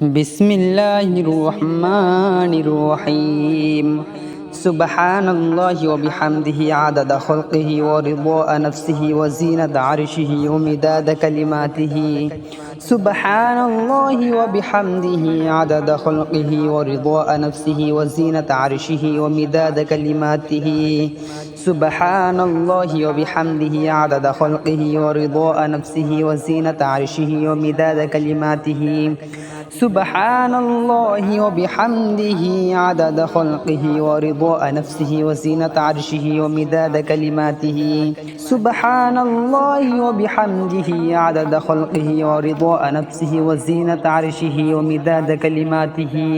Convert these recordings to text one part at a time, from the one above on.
বিসমিল্লাহির রহমানির রহিম। সুবহানাল্লাহি ওয়া বিহামদিহি আদাদা খালকিহি ওয়া রিদা নাফসিহি ওয়া জিনাতা আরশিহি ওয়া মিদাদা কালিমাতিহি। সুবহানাল্লাহি ওয়া বিহামদিহি আদাদা খালকিহি ওয়া রিদা নাফসিহি ওয়া জিনাতা আরশিহি ওয়া মিদাদা কালিমাতিহি। সুবহানাল্লাহি ওয়া বিহামদিহি আদাদা খালকিহি ওয়া রিদা নাফসিহি ওয়া জিনাতা আরশিহি ওয়া মিদাদা কালিমাতিহি। সুবহানাল্লাহি ওয়া বিহামদিহি আদাদা খালকিহি ওয়া রিদা নাফসিহি ওয়া জিনাতা আরশিহি ওয়া মিদাদা কালিমাতিহি। সুবহানাল্লাহি ওয়া বিহামদিহি আদাদা খালকিহি ওয়া রিদা নাফসিহি ওয়া জিনাতা আরশিহি ওয়া মিদাদা কালিমাতিহি।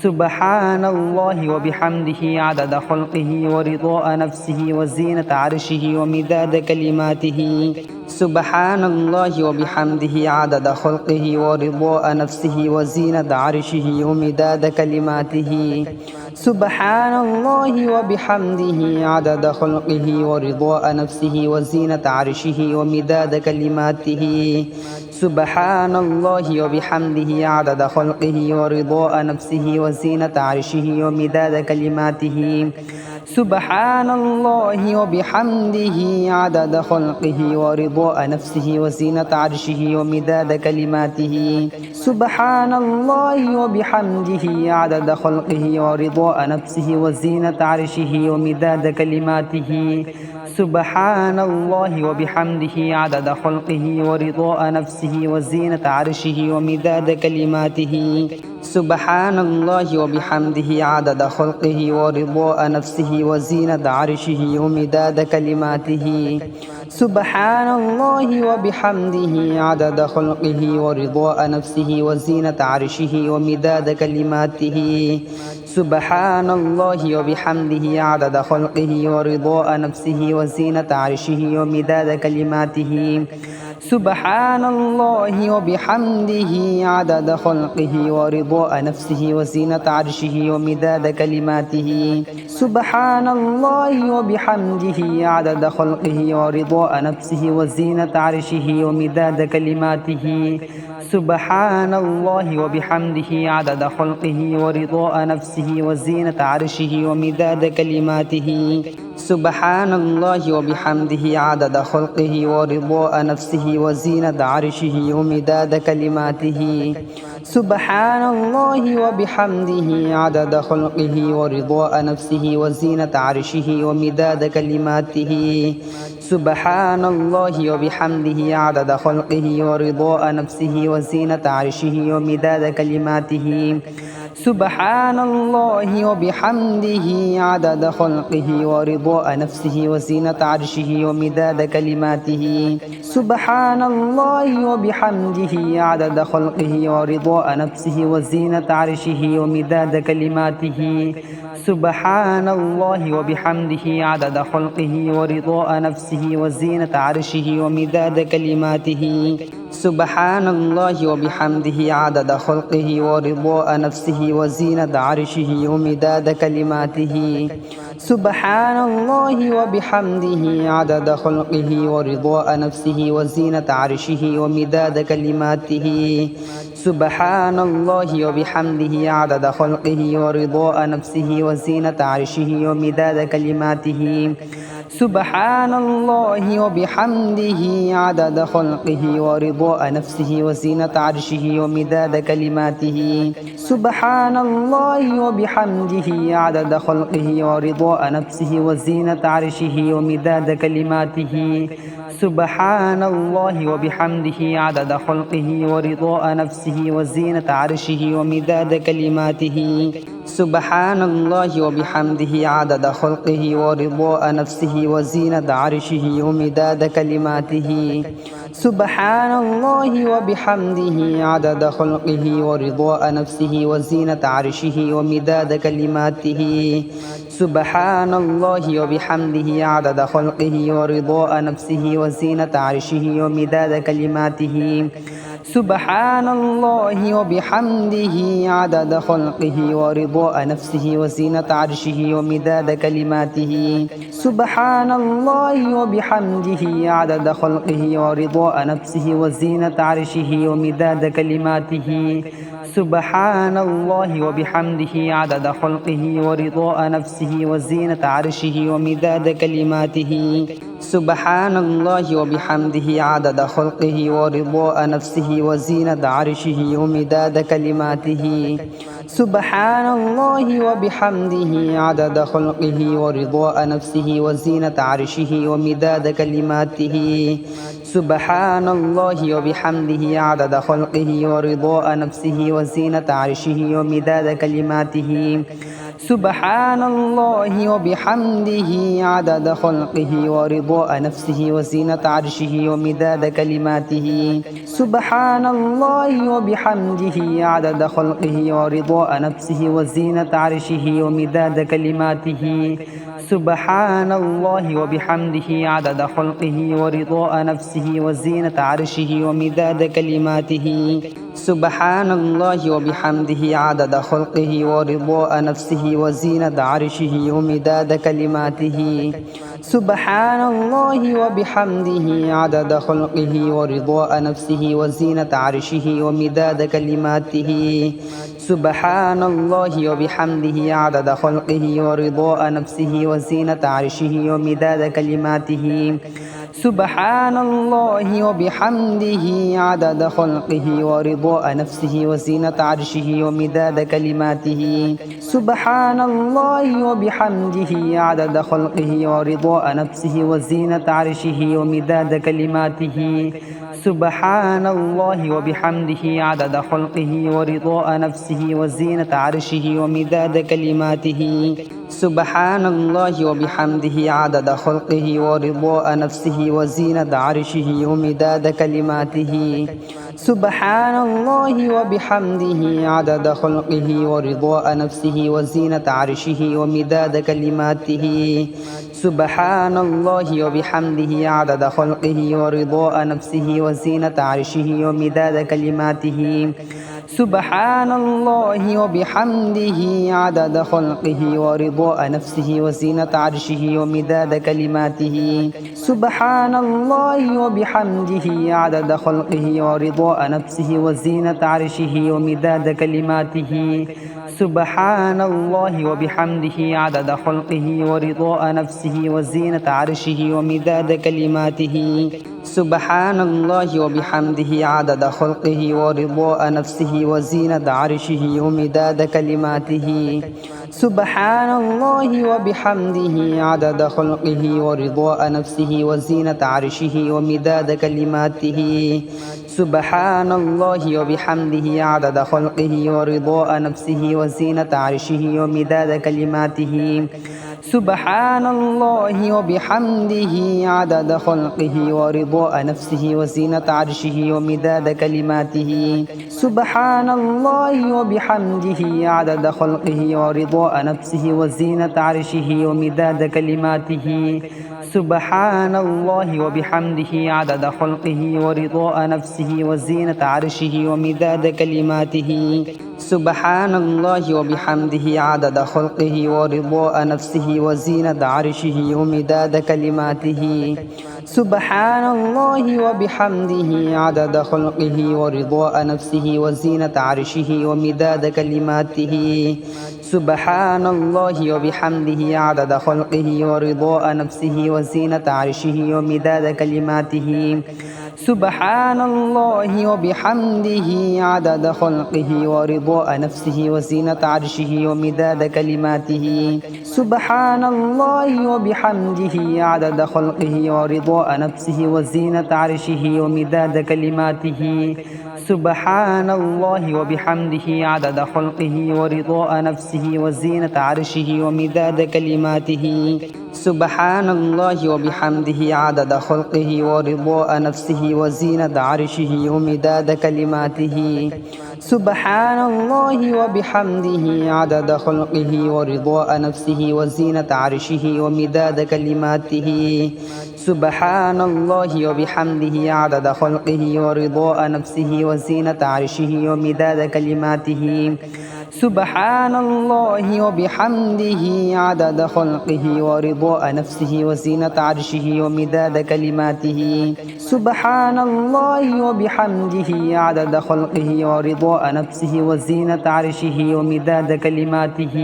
সুবহানাল্লাহি ওয়া বিহামদিহি আদাদা খালকিহি ওয়া রিদা নাফসিহি ওয়া জিনাতা আরশিহি ওয়া মিদাদা কালিমাতিহি। সুবহানাল্লাহি ওয়া বিহামদিহি আদাদা খালকিহি ওয়া রিদা নাফসিহি ওয়া জিনাতা আরশিহি ওয়া মিদাদা কালিমাতিহি। সুবহানাল্লাহি ওয়া বিহামদিহি আদাদা খালকিহি ওয়া রিদা নাফসিহি ওয়া জিনাতা আরশিহি ওয়া মিদাদা কালিমাতিহি। সুবহানাল্লাহি ওয়া বিহামদিহি আদাদা খালকিহি ওয়া রিদা নাফসিহি ওয়া জিনাতা আরশিহি ওয়া মিদাদা কালিমাতিহি। সুবহানাল্লাহি ওয়া বিহামদিহি আদাদা খালকিহি ওয়া রিদা নাফসিহি ওয়া জিনাতা আরশিহি ওয়া মিদাদা কালিমাতিহি। সুবহানাল্লাহি ওয়া বিহামদিহি আদাদা খালকিহি ওয়া রিদা নাফসিহি ওয়া জিনাতা আরশিহি ওয়া মিদাদা কালিমাতিহি। সুবহানাল্লাহি ওয়া বিহামদিহি আদাদা খালকিহি ওয়া রিদা নাফসিহি ওয়া জিনাতা আরশিহি ওয়া মিদাদা কালিমাতিহি। সুবহানাল্লাহি ওয়া বিহামদিহি আদাদা খালকিহি ওয়া রিদা নাফসিহি ওয়া জিনাতা আরশিহি ওয়া মিদাদা কালিমাতিহি। সুবহানাল্লাহি ওয়া বিহামদিহি আদাদা খালকিহি ওয়া রিদা নাফসিহি ওয়া জিনাতা আরশিহি ওয়া মিদাদা কালিমাতিহি। সুবহানাল্লাহি ওয়া বিহামদিহি আদাদা খালকিহি ওয়া রিদা নাফসিহি ওয়া জিনাতা আরশিহি ওয়া মিদাদা কালিমাতিহি। সুবহানাল্লাহি ওয়া বিহামদিহি আদাদা খালকিহি ওয়া রিদা নাফসিহি ওয়া জিনাতা আরশিহি ওয়া মিদাদা কালিমাতিহি। সুবহানাল্লাহি ওয়া বিহামদিহি আদাদা খালকিহি ওয়া রিদা নাফসিহি ওয়া জিনাতা আরশিহি ওয়া মিদাদা কালিমাতিহি। সুবহানাল্লাহি ওয়া বিহামদিহি আদাদা খালকিহি ওয়া রিদা নাফসিহি ওয়া জিনাতা আরশিহি ওয়া মিদাদা কালিমাতিহি। সুবহানাল্লাহি ওয়া বিহামদিহি আদাদা খালকিহি ওয়া রিদা নাফসিহি ওয়া জিনাতা আরশিহি ওয়া মিদাদা কালিমাতিহি। সুবহানাল্লাহি ওয়া বিহামদিহি আদাদা খালকিহি ওয়া রিদা নাফসিহি ওয়া জিনাতা আরশিহি ওয়া মিদাদা কালিমাতিহি। সুবহানাল্লাহি ওয়া বিহামদিহি আদাদা খালকিহি ওয়া রিদা নাফসিহি ওয়া জিনাতা আরশিহি ওয়া মিদাদা কালিমাতিহি। সুবহানাল্লাহি ওয়া বিহামদিহি আদাদা খালকিহি ওয়া রিদা নাফসিহি ওয়া জিনাতা আরশিহি ওয়া মিদাদা কালিমাতিহি। সুবহানাল্লাহি ওয়া বিহামদিহি আদাদা খালকিহি ওয়া রিদা নাফসিহি ওয়া জিনাতা আরশিহি ওয়া মিদাদা কালিমাতিহি। সুবহানাল্লাহি ওয়া বিহামদিহি আদাদা খালকিহি ওয়া রিদা নাফসিহি ওয়া জিনাতা আরশিহি ওয়া মিদাদা কালিমাতিহি। সুবহানাল্লাহি ওয়া বিহামদিহি আদাদা খালকিহি ওয়া রিদা নাফসিহি ওয়া জিনাতা আরশিহি ওয়া মিদাদা কালিমাতিহি। সুবহানাল্লাহি ওয়া বিহামদিহি আদাদা খালকিহি ওয়া রিদা নাফসিহি ওয়া জিনাতা আরশিহি ওয়া মিদাদা কালিমাতিহি। সুবহানাল্লাহি ওয়া বিহামদিহি আদাদা খালকিহি ওয়া রিদা নাফসিহি ওয়া জিনাতা আরশিহি ওয়া মিদাদা কালিমাতিহি। সুবহানাল্লাহি ওয়া বিহামদিহি আদাদা খালকিহি ওয়া রিদা নাফসিহি ওয়া জিনাতা আরশিহি ওয়া মিদাদা কালিমাতিহি। সুবহানাল্লাহি ওয়া বিহামদিহি আদাদা খালকিহি ওয়া রিদা নাফসিহি ওয়া জিনাতা আরশিহি ওয়া মিদাদা কালিমাতিহি। সুবহানাল্লাহি ওয়া বিহামদিহি আদাদা খালকিহি ওয়া রিদা নাফসিহি ওয়া জিনাতা আরশিহি ওয়া মিদাদা কালিমাতিহি। সুবহানাল্লাহি ওয়া বিহামদিহি আদাদা খালকিহি ওয়া রিদা নাফসিহি ওয়া জিনাতা আরশিহি ওয়া মিদাদা কালিমাতিহি। সুবহানাল্লাহি ওয়া বিহামদিহি আদাদা খালকিহি ওয়া রিদা নাফসিহি ওয়া জিনাতা আরশিহি ওয়া মিদাদা কালিমাতিহি। সুবহানাল্লাহি ওয়া বিহামদিহি আদাদা খালকিহি ওয়া রিদা নাফসিহি ওয়া জিনাতা আরশিহি ওয়া মিদাদা কালিমাতিহি। سبحان الله وبحمده عدد خلقه ورضاء نفسه وزينة عرشه ومداد كلماته سبحان الله وبحمده عدد خلقه ورضاء نفسه وزينة عرشه ومداد كلماته سبحان الله وبحمده عدد خلقه ورضاء نفسه وزينة عرشه ومداد كلماته سبحان الله وبحمده عدد خلقه ورضاء نفسه وزينة عرشه ومداد كلماته سبحان الله وبحمده عدد خلقه ورضاء نفسه وزينة عرشه ومداد كلماته سبحان الله وبحمده عدد خلقه ورضاء نفسه وزينة عرشه ومداد كلماته سبحان الله وبحمده عدد خلقه ورضاء نفسه وزينة عرشه ومداد كلماته سبحان الله وبحمده عدد خلقه ورضاء نفسه وزينة عرشه ومداد كلماته سبحان الله وبحمده عدد خلقه ورضاء نفسه وزينة عرشه ومداد كلماته سبحان الله وبحمده عدد خلقه ورضاء نفسه وزينة عرشه ومداد كلماته سبحان الله وبحمده عدد خلقه ورضاء نفسه وزينة عرشه ومداد كلماته سبحان الله وبحمده عدد خلقه ورضاء نفسه وزينة عرشه ومداد كلماته سبحان الله وبحمده عدد خلقه ورضاء نفسه وزينة عرشه ومداد كلماته سبحان الله وبحمده عدد خلقه ورضاء نفسه وزينة عرشه ومداد كلماته سبحان الله وبحمده عدد خلقه ورضاء نفسه وزينة عرشه ومداد كلماته سبحان الله وبحمده عدد خلقه ورضاء نفسه وزينة عرشه ومداد كلماته سبحان الله وبحمده عدد خلقه ورضاء نفسه وزينة عرشه ومداد كلماته سبحان الله وبحمده عدد خلقه ورضاء نفسه وزينة عرشه ومداد كلماته سبحان الله وبحمده عدد خلقه ورضاء نفسه وزينة عرشه ومداد كلماته سبحان الله وبحمده عدد خلقه ورضاء نفسه وزينة عرشه ومداد كلماته سبحان الله وبحمده عدد خلقه ورضاء نفسه وزينة عرشه ومداد كلماته سبحان الله وبحمده عدد خلقه ورضاء نفسه وزينة عرشه ومداد كلماته سبحان الله وبحمده عدد خلقه ورضاء نفسه وزينة عرشه ومداد كلماته سبحان الله وبحمده عدد خلقه ورضاء نفسه وزينة عرشه ومداد كلماته سبحان الله وبحمده عدد خلقه ورضاء نفسه وزينة عرشه ومداد كلماته سبحان الله وبحمده عدد خلقه ورضاء نفسه وزينة عرشه ومداد كلماته سبحان الله وبحمده عدد خلقه ورضاء نفسه وزينة عرشه ومداد كلماته سبحان الله وبحمده عدد خلقه ورضاء نفسه وزينة عرشه ومداد كلماته سبحان الله وبحمده عدد خلقه ورضاء نفسه وزينة عرشه ومداد كلماته سبحان الله وبحمده عدد خلقه ورضاء نفسه وزينة عرشه ومداد كلماته سبحان الله وبحمده عدد خلقه ورضاء نفسه وزينة عرشه ومداد كلماته سبحان الله وبحمده عدد خلقه ورضاء نفسه وزينة عرشه ومداد كلماته سبحان الله وبحمده عدد خلقه ورضاء نفسه وزينة عرشه ومداد كلماته سبحان الله وبحمده عدد خلقه ورضاء نفسه وزينة عرشه ومداد كلماته سبحان الله وبحمده عدد خلقه ورضاء نفسه وزينة عرشه ومداد كلماته سبحان الله وبحمده عدد خلقه ورضاء نفسه وزينة عرشه ومداد كلماته سبحان الله وبحمده عدد خلقه ورضاء نفسه وزينة عرشه ومداد كلماته سبحان الله وبحمده عدد خلقه ورضاء نفسه وزينة عرشه ومداد كلماته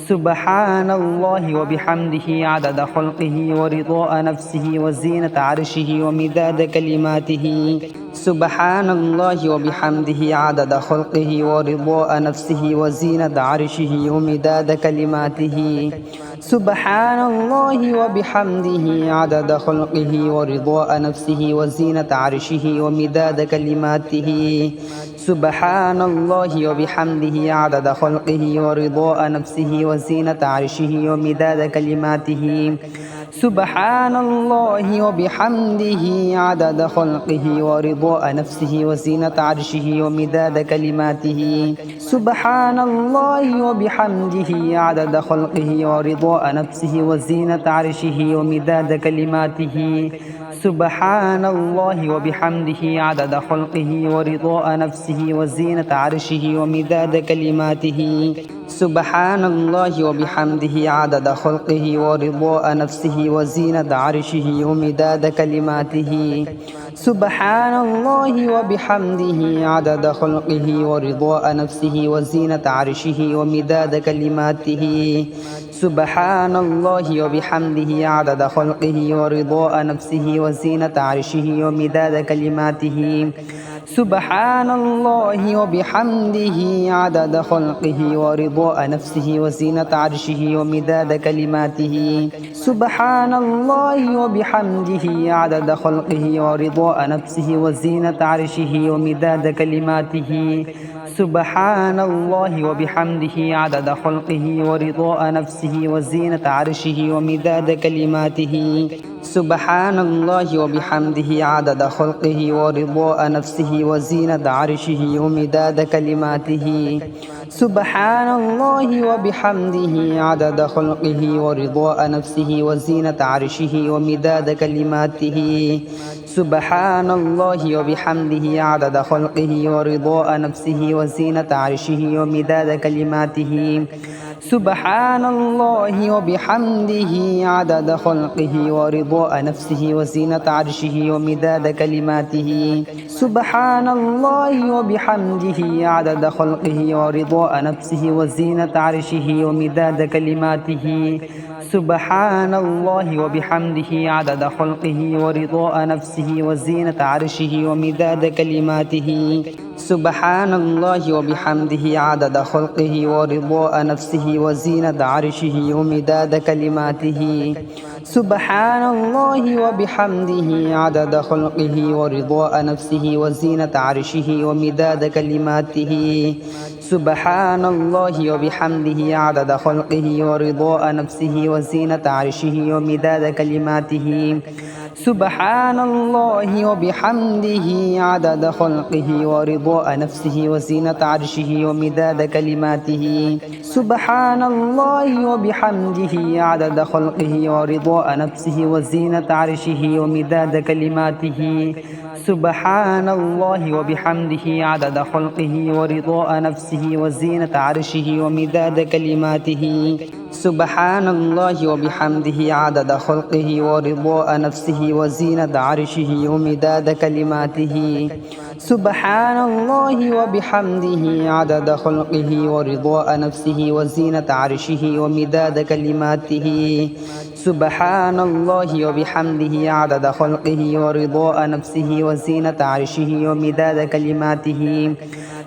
سبحان الله وبحمده عدد خلقه ورضاء نفسه وزينة عرشه ومداد كلماته سبحان الله وبحمده عدد خلقه ورضاء نفسه وزينة عرشه ومداد كلماته سبحان الله وبحمده عدد خلقه ورضاء نفسه وزينة عرشه ومداد كلماته سبحان الله وبحمده عدد خلقه ورضاء نفسه وزينة عرشه ومداد كلماته سبحان الله وبحمده عدد خلقه ورضاء نفسه وزينة عرشه ومداد كلماته سبحان الله وبحمده عدد خلقه ورضاء نفسه وزينة عرشه ومداد كلماته سبحان الله وبحمده عدد خلقه ورضاء نفسه وزينة عرشه ومداد كلماته سبحان الله وبحمده عدد خلقه ورضاء نفسه وزينة عرشه ومداد كلماته سبحان الله وبحمده عدد خلقه ورضاء نفسه وزينة عرشه ومداد كلماته سبحان الله وبحمده عدد خلقه ورضاء نفسه وزينة عرشه ومداد كلماته سبحان الله وبحمده عدد خلقه ورضاء نفسه وزينة عرشه ومداد كلماته سبحان الله وبحمده عدد خلقه ورضاء نفسه وزينة عرشه ومداد كلماته سبحان الله وبحمده عدد خلقه ورضاء نفسه وزينة عرشه ومداد كلماته سبحان الله وبحمده عدد خلقه ورضاء نفسه وزينة عرشه ومداد كلماته سبحان الله وبحمده عدد خلقه ورضاء نفسه وزينة عرشه ومداد كلماته سبحان الله وبحمده عدد خلقه ورضاء نفسه وزينة عرشه ومداد كلماته سبحان الله وبحمده عدد خلقه ورضاء نفسه وزينة عرشه ومداد كلماته سبحان الله وبحمده عدد خلقه ورضاء نفسه وزينة عرشه ومداد كلماته سبحان الله وبحمده عدد خلقه ورضاء نفسه وزينة عرشه ومداد كلماته سبحان الله وبحمده عدد خلقه ورضاء نفسه وزينة عرشه ومداد كلماته سبحان الله وبحمده عدد خلقه ورضاء نفسه وزينة عرشه ومداد كلماته سبحان الله وبحمده عدد خلقه ورضاء نفسه وزينة عرشه ومداد كلماته سبحان الله وبحمده عدد خلقه ورضاء نفسه وزينة عرشه ومداد كلماته سبحان الله وبحمده عدد خلقه ورضاء نفسه وزينة عرشه ومداد كلماته سبحان الله وبحمده عدد خلقه ورضاء نفسه وزينة عرشه ومداد كلماته سبحان الله وبحمده عدد خلقه ورضاء نفسه وزينة عرشه ومداد كلماته سبحان الله وبحمده عدد خلقه ورضاء نفسه وزينة عرشه ومداد كلماته سبحان الله وبحمده عدد خلقه ورضاء نفسه وزينة عرشه ومداد كلماته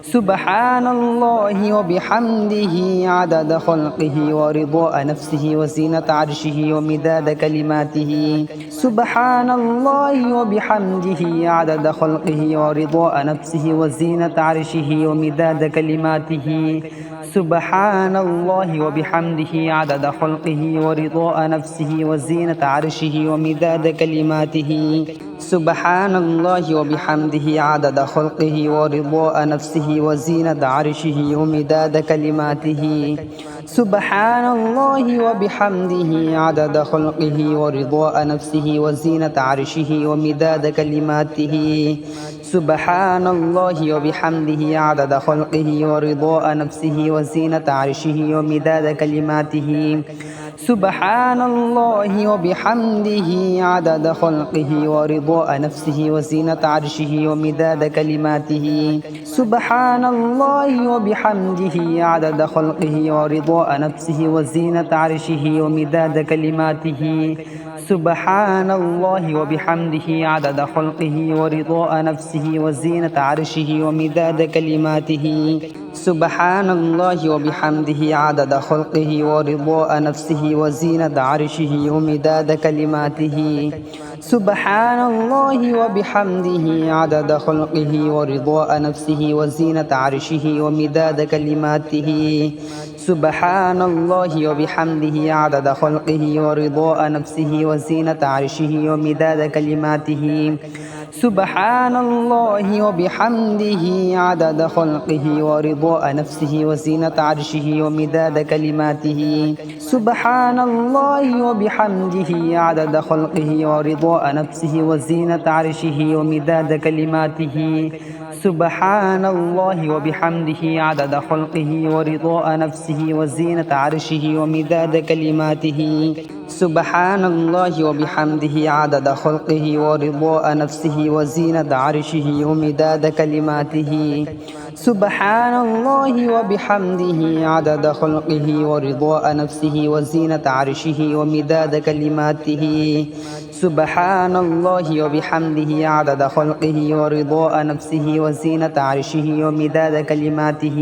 سبحان الله وبحمده عدد خلقه ورضاء نفسه وزينة عرشه ومداد كلماته سبحان الله وبحمده عدد خلقه ورضاء نفسه وزينة عرشه ومداد كلماته سبحان الله وبحمده عدد خلقه ورضاء نفسه وزينة عرشه ومداد كلماته سبحان الله وبحمده عدد خلقه ورضاء نفسه وزينة عرشه ومداد كلماته. سبحان الله وبحمده عدد خلقه ورضاء نفسه وزينة عرشه ومداد كلماته. سبحان الله وبحمده عدد خلقه ورضاء نفسه وزينة عرشه ومداد كلماته. سبحان الله وبحمده عدد خلقه ورضاء نفسه وزينة عرشه ومداد كلماته. سبحان الله وبحمده عدد خلقه ورضاء نفسه وزينة عرشه ومداد كلماته. سبحان الله وبحمده عدد خلقه ورضاء نفسه وزينة عرشه ومداد كلماته. سبحان الله وبحمده عدد خلقه ورضاء نفسه وزينة عرشه ومداد كلماته. سبحان الله وبحمده عدد خلقه ورضاء نفسه وزينة عرشه ومداد كلماته. سبحان الله وبحمده عدد خلقه ورضاء نفسه وزينة عرشه ومداد كلماته. سبحان الله وبحمده عدد خلقه ورضاء نفسه وزينة عرشه ومداد كلماته. سبحان الله وبحمده عدد خلقه ورضاء نفسه وزينة عرشه ومداد كلماته. سبحان الله وبحمده عدد خلقه ورضاء نفسه وزينة عرشه ومداد كلماته. سبحان الله وبحمده عدد خلقه ورضاء نفسه وزينة عرشه ومداد كلماته. سبحان الله وبحمده عدد خلقه ورضاء نفسه وزينة عرشه ومداد كلماته. سبحان الله وبحمده عدد خلقه ورضاء نفسه وزينة عرشه ومداد كلماته.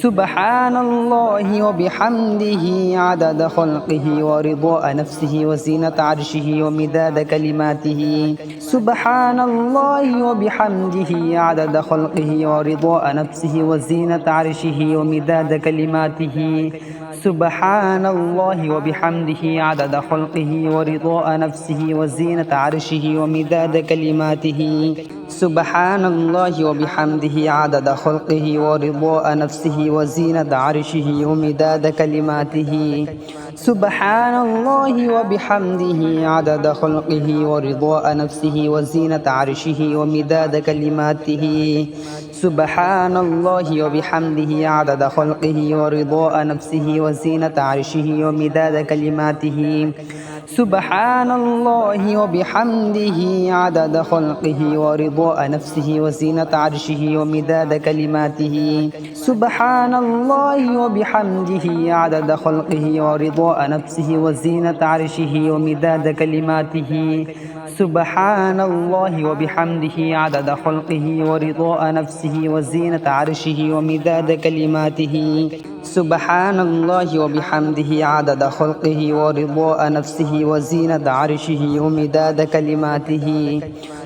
سبحان الله وبحمده عدد خلقه ورضاء نفسه وزينة عرشه ومداد كلماته. سبحان الله وبحمده عدد خلقه ورضاء نفسه وزينة عرشه ومداد كلماته. سبحان الله وبحمده عدد خلقه ورضاء نفسه وزينة عرشه ومداد كلماته. سبحان الله وبحمده عدد خلقه ورضاء نفسه وزينة عرشه ومداد كلماته. سبحان الله وبحمده عدد خلقه ورضاء نفسه وزينة عرشه ومداد كلماته. سبحان الله وبحمده عدد خلقه ورضاء نفسه وزينة عرشه ومداد كلماته. سبحان الله وبحمده عدد خلقه ورضاء نفسه وزينة عرشه ومداد كلماته. سبحان الله وبحمده عدد خلقه ورضاء نفسه وزينة عرشه ومداد كلماته. سبحان الله وبحمده عدد خلقه ورضاء نفسه وزينة عرشه ومداد كلماته. سبحان الله وبحمده عدد خلقه ورضاء نفسه وزينة عرشه ومداد كلماته.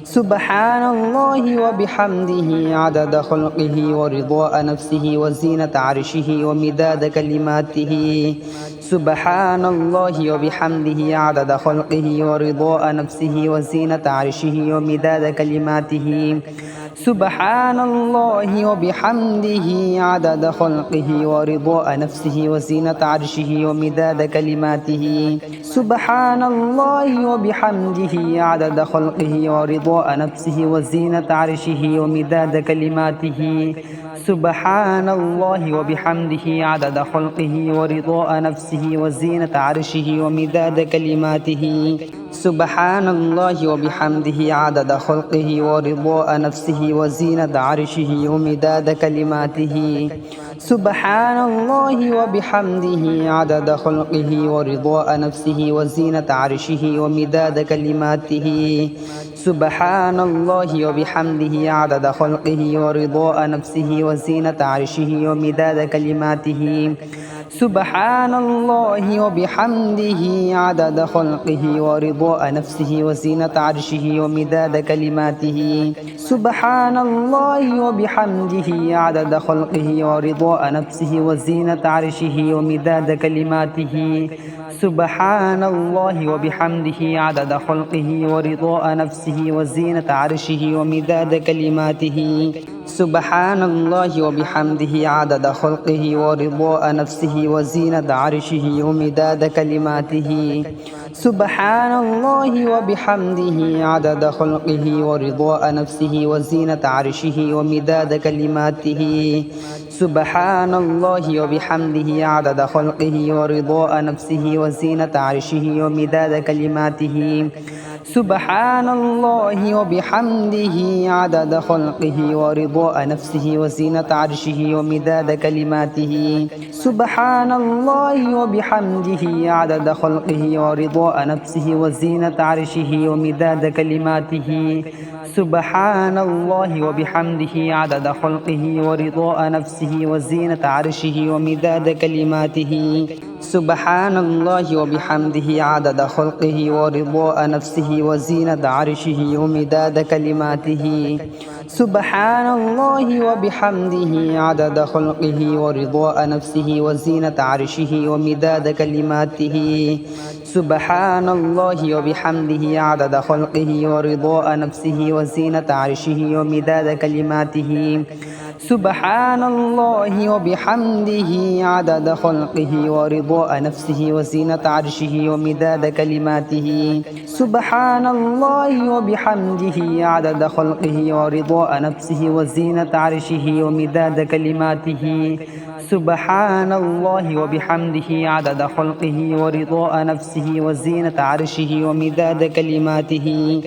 سبحان الله وبحمده عدد خلقه ورضاء نفسه وزينة عرشه ومداد كلماته. سبحان الله وبحمده عدد خلقه ورضاء نفسه وزينة عرشه ومداد كلماته. سبحان الله وبحمده عدد خلقه ورضاء نفسه وزينة عرشه ومداد كلماته. سبحان الله وبحمده عدد خلقه ورضاء نفسه وزينة عرشه ومداد كلماته. سبحان الله وبحمده عدد خلقه ورضاء نفسه وزينة عرشه ومداد كلماته. سبحان الله وبحمده عدد خلقه ورضاء نفسه وزينة عرشه ومداد كلماته. سبحان الله وبحمده عدد خلقه ورضاء نفسه وزينة عرشه ومداد كلماته. سبحان الله وبحمده عدد خلقه ورضاء نفسه وزينة عرشه ومداد كلماته. سبحان الله وبحمده عدد خلقه ورضاء نفسه وزينة عرشه ومداد كلماته. سبحان الله وبحمده عدد خلقه ورضاء نفسه وزينة عرشه ومداد كلماته. سبحان الله وبحمده عدد خلقه ورضاء نفسه نفسه وزينة عرشه ومداد كلماته سبحان الله وبحمده عدد خلقه ورضاء نفسه وزينة عرشه ومداد كلماته سبحان الله وبحمده عدد خلقه ورضاء نفسه وزينة عرشه ومداد كلماته سبحان الله وبحمده عدد خلقه ورضاء نفسه وزينة عرشه ومداد كلماته سبحان الله وبحمده عدد خلقه ورضاء نفسه وزينة عرشه ومداد كلماته سبحان الله وبحمده عدد خلقه ورضاء نفسه وزينة عرشه ومداد كلماته سبحان الله وبحمده عدد خلقه ورضاء نفسه وزينة عرشه ومداد كلماته سبحان الله وبحمده عدد خلقه ورضاء نفسه وزينة عرشه ومداد كلماته سبحان الله وبحمده عدد خلقه ورضاء نفسه وزينة عرشه ومداد كلماته سبحان الله وبحمده عدد خلقه ورضاء نفسه وزينة عرشه ومداد كلماته سبحان الله وبحمده عدد خلقه ورضاء نفسه وزينة عرشه ومداد كلماته سبحان الله وبحمده عدد خلقه ورضاء نفسه وزينة عرشه ومداد كلماته سبحان الله وبحمده عدد خلقه ورضاء نفسه وزينة عرشه ومداد كلماته